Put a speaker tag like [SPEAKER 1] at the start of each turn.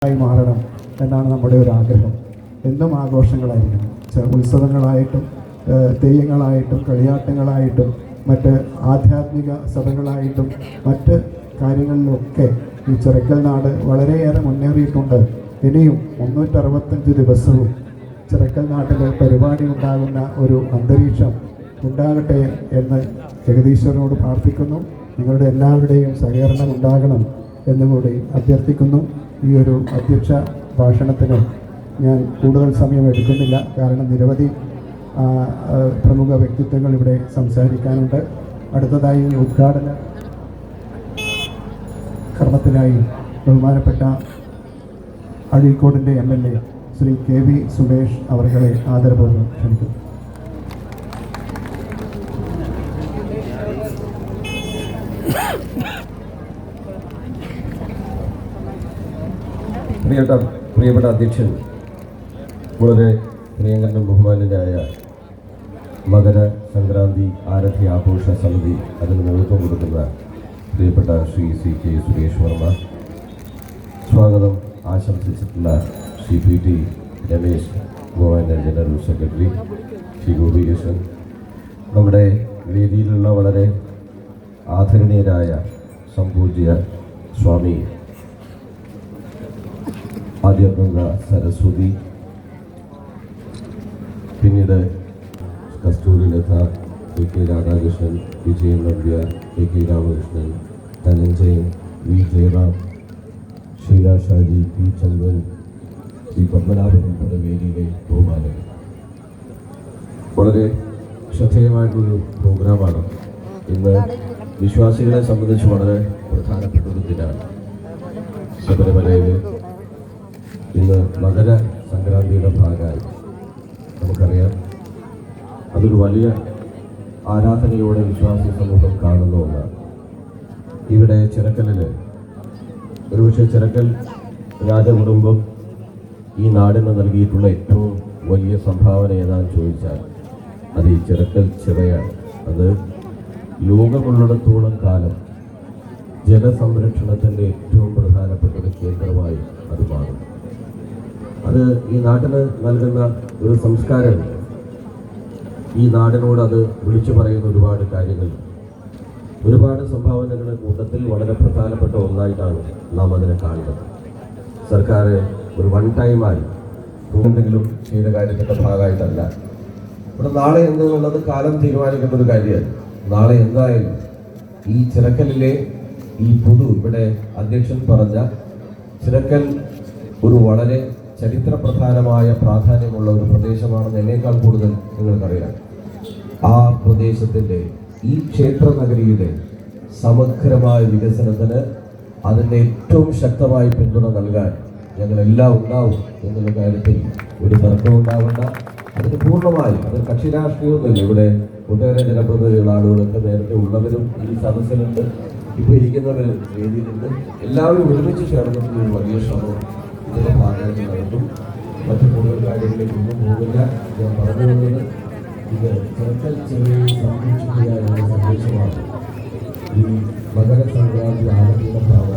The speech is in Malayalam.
[SPEAKER 1] ആയി മാറണം എന്നാണ് നമ്മുടെ ഒരു ആഗ്രഹം. എന്നും ആഘോഷങ്ങളായിരിക്കണം. ഉത്സവങ്ങളായിട്ടും തെയ്യങ്ങളായിട്ടും കളിയാട്ടങ്ങളായിട്ടും മറ്റ് ആധ്യാത്മിക സഭകളായിട്ടും മറ്റ് കാര്യങ്ങളിലൊക്കെ ഈ ചിറക്കൽ നാട് വളരെയേറെ മുന്നേറിയിട്ടുണ്ട്. ഇനിയും 365 ദിവസവും ചിറക്കൽ നാട്ടിൽ പരിപാടി ഉണ്ടാകുന്ന ഒരു അന്തരീക്ഷം ഉണ്ടാകട്ടെ എന്ന് ജഗദീശ്വരനോട് പ്രാർത്ഥിക്കുന്നു. നിങ്ങളുടെ എല്ലാവരുടെയും സഹകരണം ഉണ്ടാകണം എന്നുകൂടി അഭ്യർത്ഥിക്കുന്നു. ഈ ഒരു അധ്യക്ഷ ഭാഷണത്തിന് ഞാൻ കൂടുതൽ സമയം എടുക്കുന്നില്ല, കാരണം നിരവധി പ്രമുഖ വ്യക്തിത്വങ്ങൾ ഇവിടെ സംസാരിക്കാനുണ്ട്. അടുത്തതായി ഉദ്ഘാടന കർമ്മത്തിനായി ബഹുമാനപ്പെട്ട അഴീക്കോടിൻ്റെ MLA ശ്രീ KV സുമേഷ് അവരെ ആദരപൂർവ്വം ക്ഷണിക്കുന്നു.
[SPEAKER 2] പ്രിയപ്പെട്ട അധ്യക്ഷൻ, വളരെ പ്രിയങ്കരനും ബഹുമാന്യനായ മകര സംക്രാന്തി ആരതി ആഘോഷ സമിതി അതിന് നേതൃത്വം കൊടുക്കുന്ന പ്രിയപ്പെട്ട ശ്രീ CK സുരേഷ് വർമ്മ, സ്വാഗതം ആശംസിച്ചിട്ടുള്ള ശ്രീ PT രമേശ്, ഗോവാൻ്റെ ജനറൽ സെക്രട്ടറി ശ്രീ ഗോപികൃഷ്ണൻ, നമ്മുടെ വേദിയിലുള്ള വളരെ ആദരണീയരായ സംപൂജ്യ സ്വാമി ആദ്യഗംഗ സരസ്വതി, പിന്നീട് കസ്തൂരി Latha, KK Radhakrishnan, Vijayan Navya, KK Ramakrishnan, Dhananjayan, V Jayaram, Sheela Shaji, P ചന്ദ്രൻ, ശ്രീ പത്മനാഭൻ ഉൾപ്പെടെ വേദിയിലെ ബഹുമാനങ്ങൾ. വളരെ ശ്രദ്ധേയമായിട്ടൊരു പ്രോഗ്രാമാണ്. ഇന്ന് വിശ്വാസികളെ സംബന്ധിച്ച് വളരെ പ്രധാനപ്പെട്ട ഒരു ദിനമാണ്. ശബരിമലയിൽ ഇന്ന് മകര സംക്രാന്തിയുടെ ഭാഗമായി നമുക്കറിയാം, അതൊരു വലിയ ആരാധനയോടെ വിശ്വാസി സമൂഹം കാണുന്ന ഒന്നാണ്. ഇവിടെ ചിറക്കലിൽ ഒരുപക്ഷെ ചിറക്കൽ രാജകുടുംബം ഈ നാടിന് നൽകിയിട്ടുള്ള ഏറ്റവും വലിയ സംഭാവന ഏതാണെന്ന് ചോദിച്ചാൽ അത് ഈ ചിറക്കൽ ചിറയാണ്. അത് ലോകമുള്ളിടത്തോളം കാലം ജലസംരക്ഷണത്തിൻ്റെ ഏറ്റവും പ്രധാനപ്പെട്ട ഒരു കേന്ദ്രമായി അത് മാറുന്നു. അത് ഈ നാട്ടിന് നൽകുന്ന ഒരു സംസ്കാരമുണ്ട്. ഈ നാടിനോട് അത് വിളിച്ചു പറയുന്ന ഒരുപാട് കാര്യങ്ങൾ, ഒരുപാട് സംഭാവനകളുടെ കൂട്ടത്തിൽ വളരെ പ്രധാനപ്പെട്ട ഒന്നായിട്ടാണ് നാം അതിനെ കാണുന്നത്. സർക്കാർ ഒരു വൺ ടൈമായി എന്തെങ്കിലും ചെയ്ത കാര്യത്തിൻ്റെ ഭാഗമായിട്ടല്ല. ഇവിടെ നാളെ എന്തെന്നുള്ളത് കാലം തീരുമാനിക്കുന്ന ഒരു കാര്യമാണ്. നാളെ എന്തായാലും ഈ ചിറക്കലിലെ ഈ ഇവിടെ അധ്യക്ഷൻ പറഞ്ഞ ചിറക്കൽ ഒരു വളരെ ചരിത്രപ്രധാനമായ പ്രാധാന്യമുള്ള ഒരു പ്രദേശമാണെന്ന് എന്നേക്കാൾ കൂടുതൽ നിങ്ങൾക്കറിയാം. ആ പ്രദേശത്തിൻ്റെ ഈ ക്ഷേത്ര നഗരിയുടെ സമഗ്രമായ വികസനത്തിന് അതിൻ്റെ ഏറ്റവും ശക്തമായ പിന്തുണ നൽകാൻ ഞങ്ങളെല്ലാം ഉണ്ടാവും എന്നുള്ള കാര്യത്തിൽ ഒരു തർക്കവും ഉണ്ടാവേണ്ട. അതിന് പൂർണ്ണമായി അത് കക്ഷി രാഷ്ട്രീയമൊന്നുമില്ല. ഇവിടെ ഒട്ടേറെ ജനപ്രതിനിധികൾ, ആളുകളൊക്കെ നേരത്തെ ഉള്ളവരും ഈ സദസ്സിലുണ്ട്, ഇപ്പോൾ ഇരിക്കുന്നവർ വേദിയിലുണ്ട്. എല്ലാവരും ഒരുമിച്ച് ചേർന്നിട്ടുള്ള ഒരു വലിയ ശ്രമം ഇതിൻ്റെ ഭാഗമായിട്ട് നടത്തും. മറ്റു കൂടുതൽ കാര്യങ്ങളിലേക്ക് ഒന്നും പോകില്ല. ഞാൻ പറഞ്ഞു വന്നത് ഇത് ചിറക്കൽ ചെറിയ സംരക്ഷിക്കുക എന്ന സന്ദേശമാണ് ഈ മകര സംക്രാന്തി ആരതിയുടെ ഭാഗം.